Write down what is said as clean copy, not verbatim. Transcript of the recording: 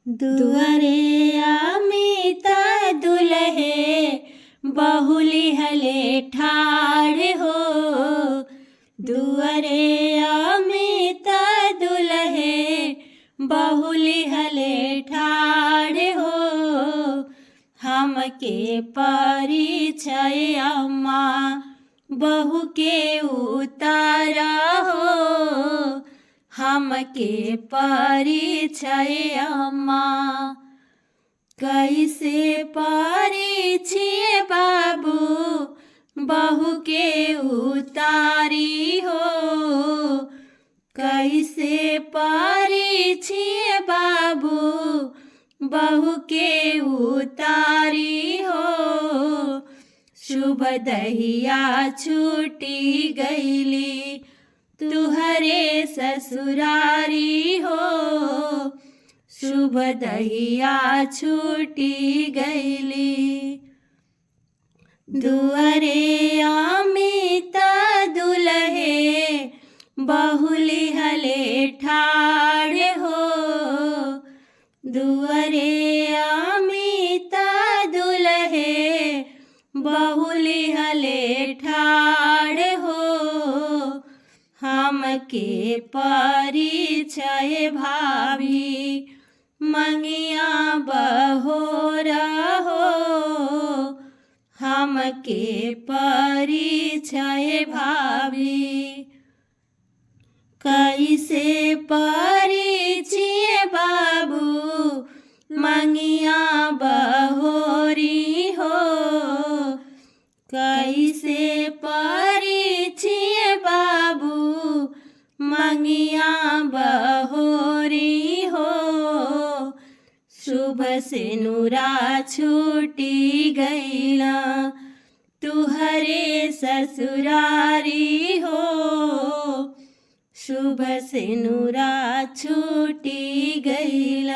दुअरे अमिता दुल्हे बहुली हले ठाड़ हो। दुअरे अमिता दुल्हे बहुली हले ठाड़ हो। हमके परिचय अम्मा बहू के उतारा हो। हमके परिचय अम्मा कैसे परिचय बाबू बहू के उतारी हो। कैसे परिचय बाबू बहू के उतारी हो। शुभ दहिया छूटी गईली तुहरे ससुरारी हो। शुभ दहिया छूटी गईली। दुअरे अमिता दुल्हे बहुली हले ठाड़ हो। दुअरे अमिता दुल्हे बहुली हले ठाड़ हो। हमके परिचय भाभी मंगिया बहोरा हो। हमके परिचय भाभी कैसे परिचय बाबू मंगिया बहोरी हो। कैसे परिचय बाबू मंगिया बहोरी हो। शुभ से नूरा छूटी गईला तुहरे ससुरारी हो। शुभ से नूरा छूटी गईला।